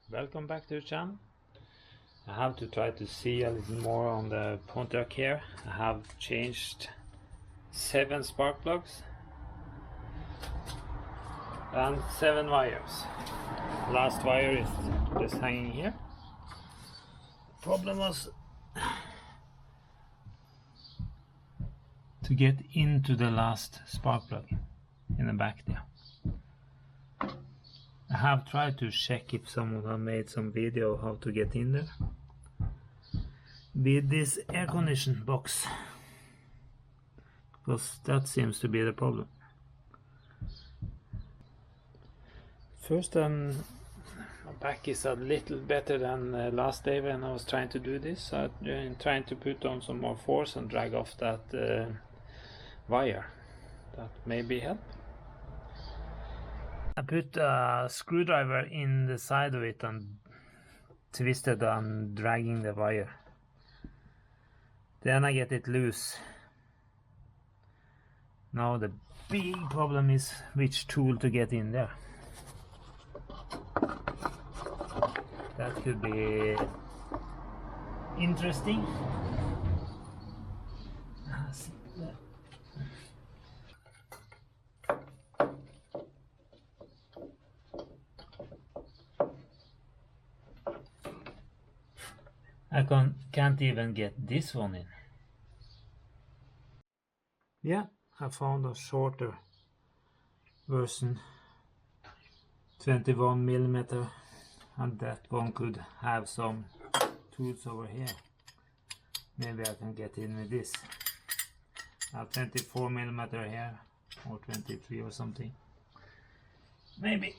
Welcome back to the channel. I have to try to see a little more on the Pontiac here. I have changed 7 spark plugs and 7 wires. Last wire is just hanging here. Problem was to get into the last spark plug in the back there. I have tried to check if someone have made some video how to get in there with this air condition box, because that seems to be the problem. First, my back is a little better than last day when I was trying to do this. I'm trying to put on some more force and drag off that wire. That maybe help. I put a screwdriver in the side of it and twisted and dragging the wire. Then I get it loose. Now the big problem is which tool to get in there. That could be interesting. I can't even get this one in. Yeah, I found a shorter version, 21mm, and that one could have some tools over here. Maybe I can get in with this. I have 24mm here, or 23 or something. Maybe.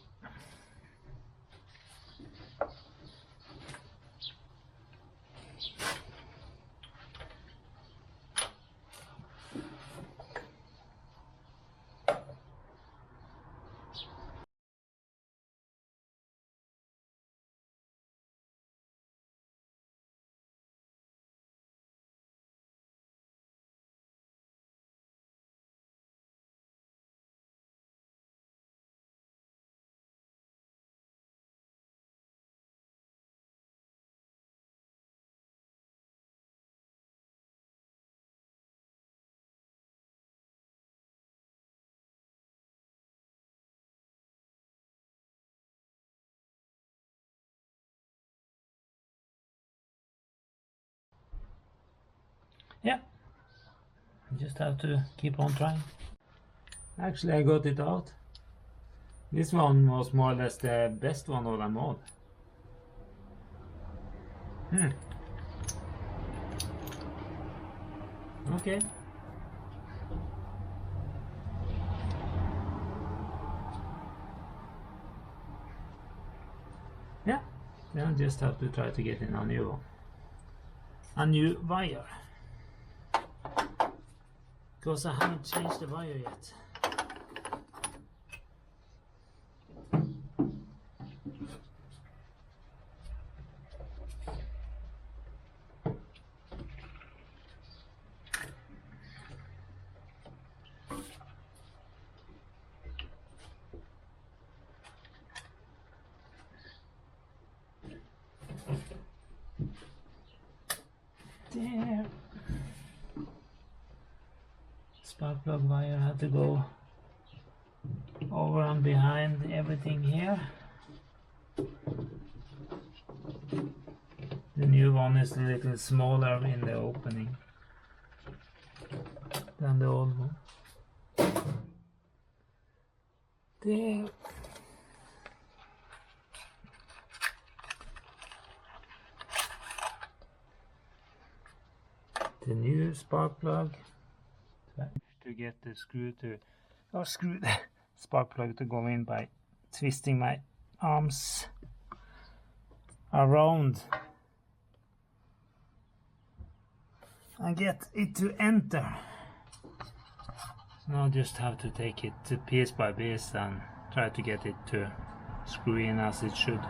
Yeah, you just have to keep on trying. Actually, I got it out. This one was more or less the best one of them all. Okay. Yeah, then I just have to try to get in a new one. A new wire. Because I haven't changed the wire yet. There. Spark plug wire had to go over and behind everything here. The new one is a little smaller in the opening than the old one. There. The new spark plug. To get the the spark plug to go in by twisting my arms around and get it to enter. Now I just have to take it piece by piece and try to get it to screw in as it should.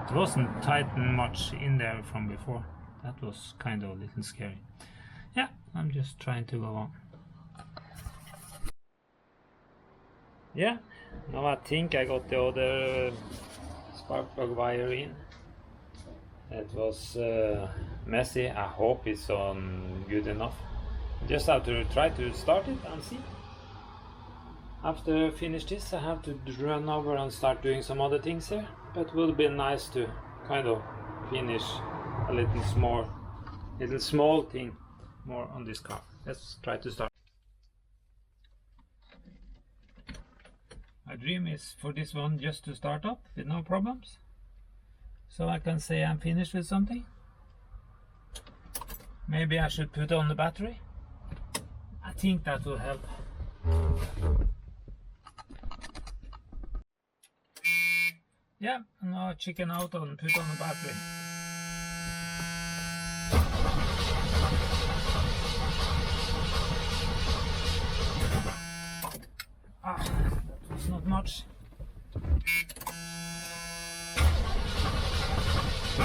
It wasn't tightened much in there from before. That was kind of a little scary. Yeah, I'm just trying to go on. Yeah, now I think I got the other spark plug wire in. It was messy. I hope it's on good enough. Just have to try to start it and see. After I finish this, I have to run over and start doing some other things here. But it will be nice to kind of finish a little small thing more on this car. Let's try to start. My dream is for this one just to start up with no problems. So I can say I'm finished with something. Maybe I should put on the battery. I think that will help. Yeah, now chicken out and put on the battery. That was not much. I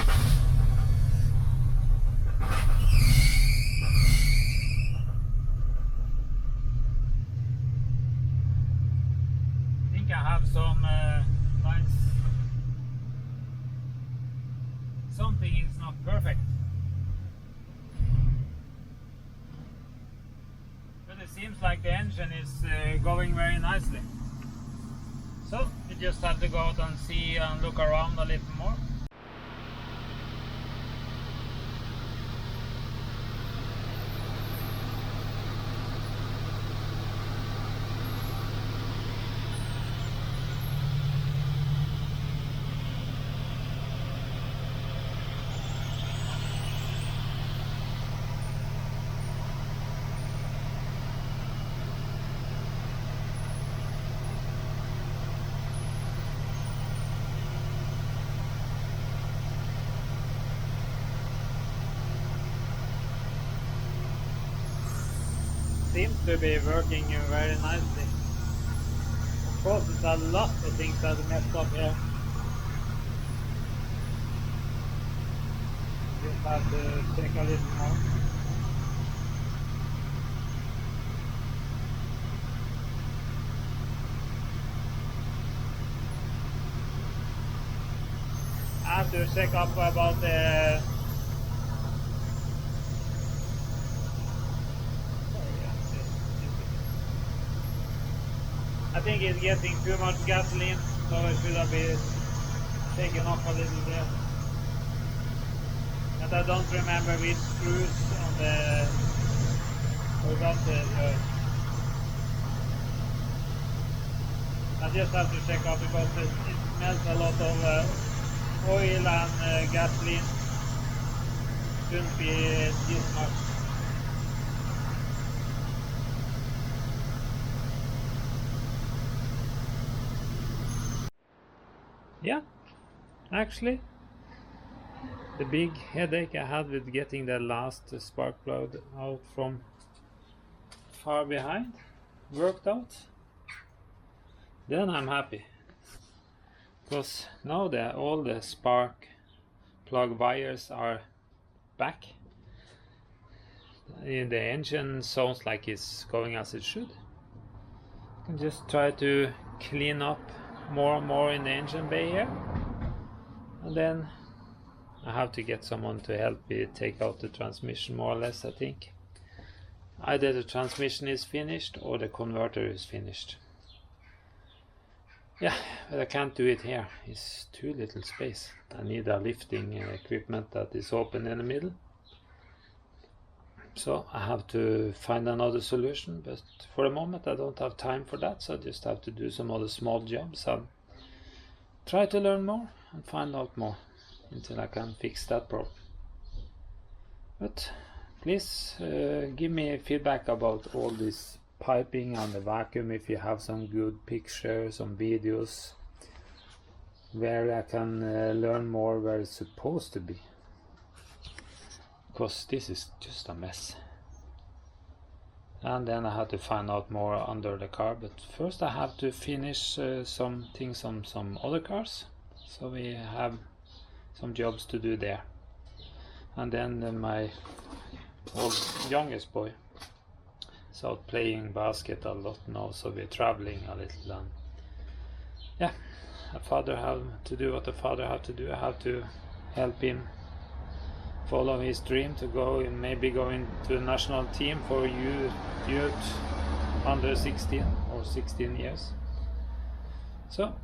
think I have some lines. Something is not perfect. But it seems like the engine is going very nicely. So we just have to go out and see and look around a little more. Seems to be working very nicely. Of course, it's a lot of things that are messed up here. Just have to check a little more. I have to check up about the I think it's getting too much gasoline, so it should have been taken off a little bit. But I don't remember which screws on the I just have to check out because it smells a lot of oil and gasoline. Shouldn't be this much. Yeah, actually, the big headache I had with getting the last spark plug out from far behind worked out. Then I'm happy, because now all the spark plug wires are back. The engine sounds like it's going as it should. I can just try to clean up more and more in the engine bay here, and then I have to get someone to help me take out the transmission, more or less. I think either the transmission is finished or the converter is finished. Yeah, but I can't do it here. It's too little space. I need a lifting equipment that is open in the middle. So I have to find another solution, but for the moment I don't have time for that, so I just have to do some other small jobs and try to learn more and find out more until I can fix that problem. But please give me feedback about all this piping and the vacuum, if you have some good pictures, some videos where I can learn more where it's supposed to be. Because this is just a mess. And then I have to find out more under the car, but first I have to finish some things on some other cars, so we have some jobs to do there. And then my youngest boy is out playing basket a lot now, so we're traveling a little, and yeah, a father have to do what the father have to do. I have to help him follow his dream to go and maybe go into a national team for youth under 16 or 16 years. So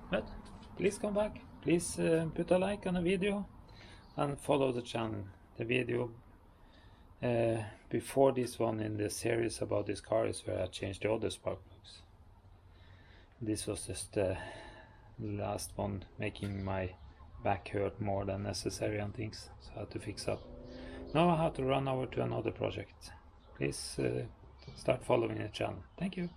but please come back, please put a like on the video and follow the channel. The video before this one in the series about this car is where I changed the other spark plugs. This was just the last one, making my back hurt more than necessary and things, so I had to fix up. Now I have to run over to another project. Please start following the channel. Thank you.